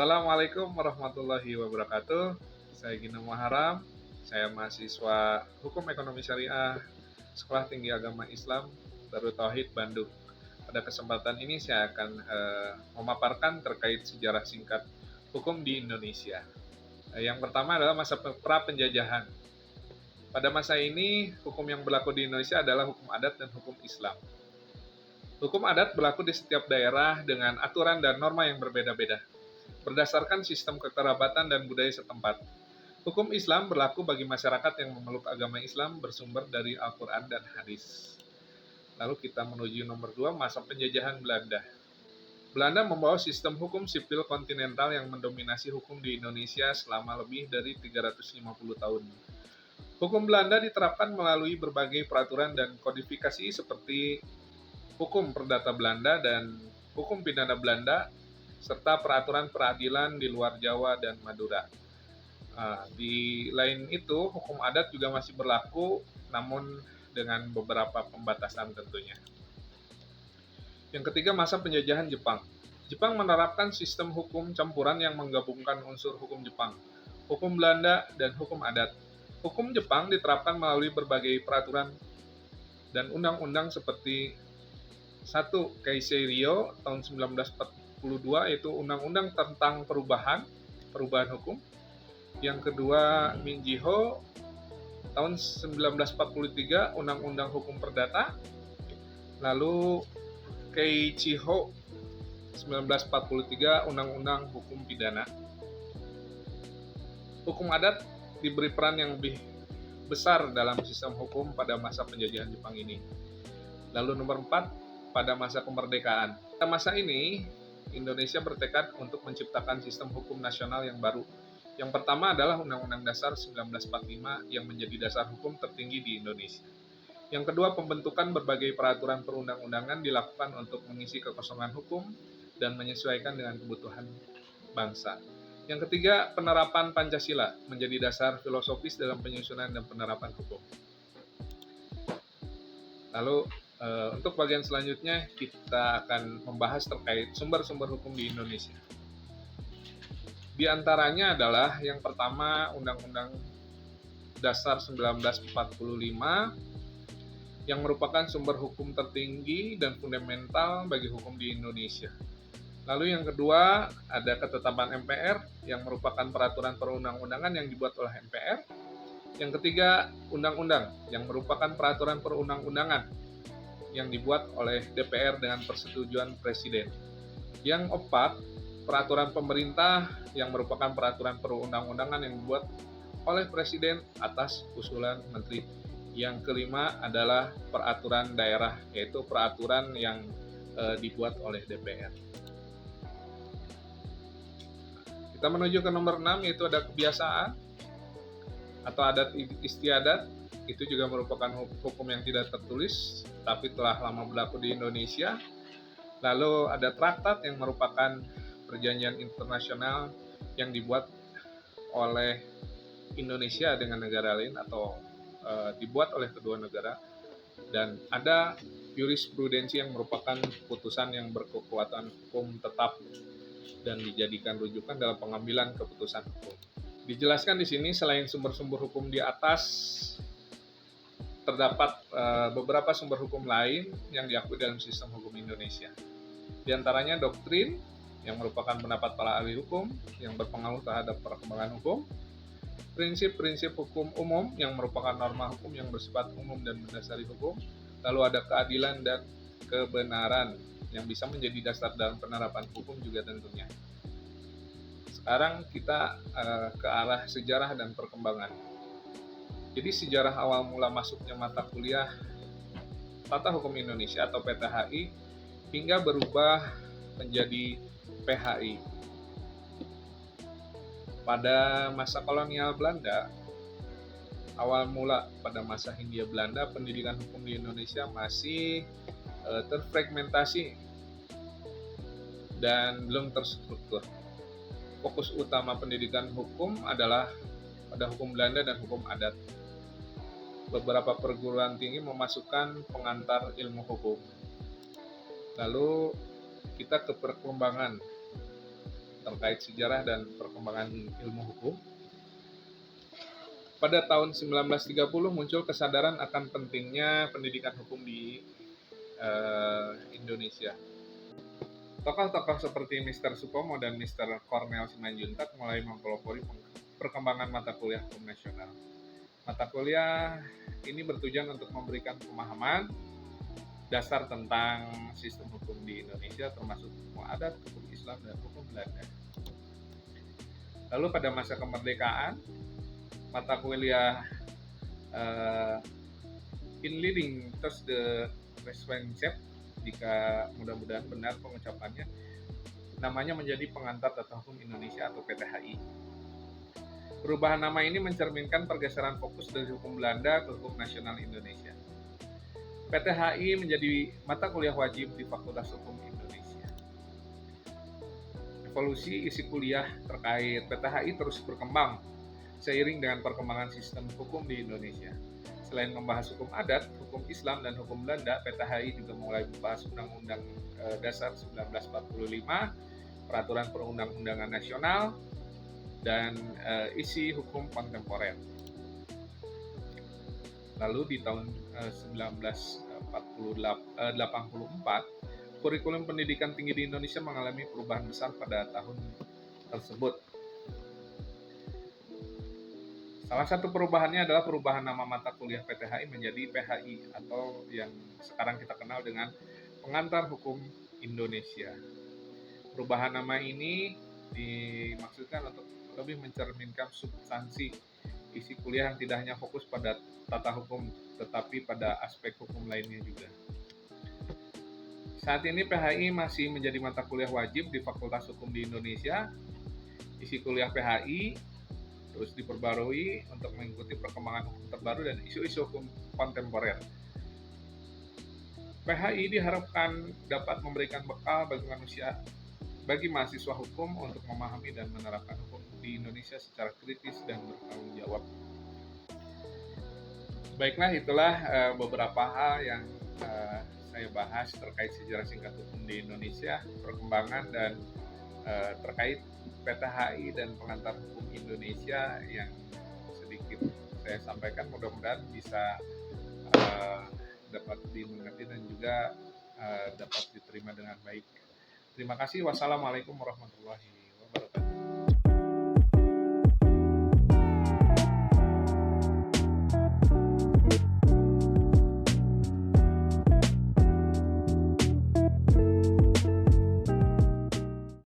Assalamualaikum warahmatullahi wabarakatuh. Saya Gina Muharam, saya mahasiswa Hukum Ekonomi Syariah, Sekolah Tinggi Agama Islam, Darut Tauhid Bandung. Pada kesempatan ini saya akan memaparkan terkait sejarah singkat hukum di Indonesia. Yang pertama adalah masa pra-penjajahan. Pada masa ini, hukum yang berlaku di Indonesia adalah hukum adat dan hukum Islam. Hukum adat berlaku di setiap daerah dengan aturan dan norma yang berbeda-beda, berdasarkan sistem kekerabatan dan budaya setempat. Hukum Islam berlaku bagi masyarakat yang memeluk agama Islam bersumber dari Al-Quran dan hadis. Lalu kita menuju nomor 2, masa penjajahan Belanda. Belanda membawa sistem hukum sipil kontinental yang mendominasi hukum di Indonesia selama lebih dari 350 tahun. Hukum Belanda diterapkan melalui berbagai peraturan dan kodifikasi seperti hukum perdata Belanda dan hukum pidana Belanda, serta peraturan peradilan di luar Jawa dan Madura. Di lain itu, hukum adat juga masih berlaku, namun dengan beberapa pembatasan tentunya. Yang ketiga, masa penjajahan Jepang. Jepang menerapkan sistem hukum campuran yang menggabungkan unsur hukum Jepang, hukum Belanda, dan hukum adat. Hukum Jepang diterapkan melalui berbagai peraturan dan undang-undang seperti 1. Keisei Ryo tahun 1942, yaitu undang-undang tentang perubahan hukum. Yang kedua, Minjiho tahun 1943, undang-undang hukum perdata. Lalu Keiichiho 1943, undang-undang hukum pidana. Hukum adat diberi peran yang lebih besar dalam sistem hukum pada masa penjajahan Jepang ini. Lalu nomor 4, pada masa kemerdekaan. Pada masa ini, Indonesia bertekad untuk menciptakan sistem hukum nasional yang baru. Yang pertama adalah Undang-Undang Dasar 1945 yang menjadi dasar hukum tertinggi di Indonesia. Yang kedua, pembentukan berbagai peraturan perundang-undangan dilakukan untuk mengisi kekosongan hukum dan menyesuaikan dengan kebutuhan bangsa. Yang ketiga, penerapan Pancasila menjadi dasar filosofis dalam penyusunan dan penerapan hukum. Lalu untuk bagian selanjutnya kita akan membahas terkait sumber-sumber hukum di Indonesia. Di antaranya adalah yang pertama Undang-Undang Dasar 1945 yang merupakan sumber hukum tertinggi dan fundamental bagi hukum di Indonesia. Lalu yang kedua ada ketetapan MPR yang merupakan peraturan perundang-undangan yang dibuat oleh MPR. Yang ketiga, undang-undang yang merupakan peraturan perundang-undangan yang dibuat oleh DPR dengan persetujuan Presiden. Yang keempat, peraturan pemerintah yang merupakan peraturan perundang-undangan yang dibuat oleh Presiden atas usulan Menteri. Yang kelima adalah peraturan daerah, yaitu peraturan yang dibuat oleh DPR. Kita menuju ke nomor 6, yaitu ada kebiasaan atau adat istiadat. Itu juga merupakan hukum yang tidak tertulis, tapi telah lama berlaku di Indonesia. Lalu ada traktat yang merupakan perjanjian internasional yang dibuat oleh Indonesia dengan negara lain atau dibuat oleh kedua negara. Dan ada jurisprudensi yang merupakan putusan yang berkekuatan hukum tetap dan dijadikan rujukan dalam pengambilan keputusan hukum. Dijelaskan di sini selain sumber-sumber hukum di atas, terdapat beberapa sumber hukum lain yang diakui dalam sistem hukum Indonesia. Di antaranya doktrin, yang merupakan pendapat para ahli hukum yang berpengaruh terhadap perkembangan hukum. Prinsip-prinsip hukum umum, yang merupakan norma hukum yang bersifat umum dan mendasari hukum. Lalu ada keadilan dan kebenaran, yang bisa menjadi dasar dalam penerapan hukum juga tentunya. Sekarang kita ke arah sejarah dan perkembangan. Jadi sejarah awal mula masuknya mata kuliah Tata Hukum Indonesia atau PTHI hingga berubah menjadi PHI. Pada masa kolonial Belanda, awal mula pada masa Hindia Belanda, pendidikan hukum di Indonesia masih terfragmentasi dan belum terstruktur. Fokus utama pendidikan hukum adalah pada hukum Belanda dan hukum adat. Beberapa perguruan tinggi memasukkan pengantar ilmu hukum. Lalu kita ke perkembangan. terkait sejarah dan perkembangan ilmu hukum. Pada tahun 1930 muncul kesadaran akan pentingnya pendidikan hukum di Indonesia. Tokoh-tokoh seperti Mr. Supomo dan Mr. Cornel Simanjuntak mulai mempelopori perkembangan mata kuliah hukum nasional. Mata kuliah ini bertujuan untuk memberikan pemahaman dasar tentang sistem hukum di Indonesia, termasuk hukum adat, hukum Islam, dan hukum Belanda. Lalu pada masa kemerdekaan, mata kuliah in leading towards the Westwensep, jika mudah-mudahan benar pengucapannya, namanya menjadi Pengantar Tata Hukum Indonesia atau PTHI. Perubahan nama ini mencerminkan pergeseran fokus dari hukum Belanda ke hukum nasional Indonesia. PTHI menjadi mata kuliah wajib di Fakultas Hukum Indonesia. Evolusi isi kuliah terkait PTHI terus berkembang seiring dengan perkembangan sistem hukum di Indonesia. Selain membahas hukum adat, hukum Islam, dan hukum Belanda, PTHI juga mulai membahas Undang-Undang Dasar 1945, Peraturan Perundang-undangan Nasional, dan isi hukum kontemporer. Lalu di tahun 1984, kurikulum pendidikan tinggi di Indonesia mengalami perubahan besar pada tahun tersebut. Salah satu perubahannya adalah perubahan nama mata kuliah PTHI menjadi PHI atau yang sekarang kita kenal dengan Pengantar Hukum Indonesia. Perubahan nama ini dimaksudkan untuk lebih mencerminkan substansi isi kuliah yang tidak hanya fokus pada tata hukum, tetapi pada aspek hukum lainnya juga. Saat ini PHI masih menjadi mata kuliah wajib di Fakultas Hukum di Indonesia. Isi kuliah PHI terus diperbarui untuk mengikuti perkembangan hukum terbaru dan isu-isu hukum kontemporer. PHI diharapkan dapat memberikan bekal bagi mahasiswa hukum untuk memahami dan menerapkan hukum di Indonesia secara kritis dan bertanggung jawab. Baiklah, itulah beberapa hal yang saya bahas terkait sejarah singkat hukum di Indonesia, perkembangan dan terkait PTHI dan Pengantar Hukum Indonesia yang sedikit saya sampaikan. Mudah-mudahan bisa dapat dimengerti dan juga dapat diterima dengan baik. Terima kasih. Wassalamualaikum warahmatullahi wabarakatuh.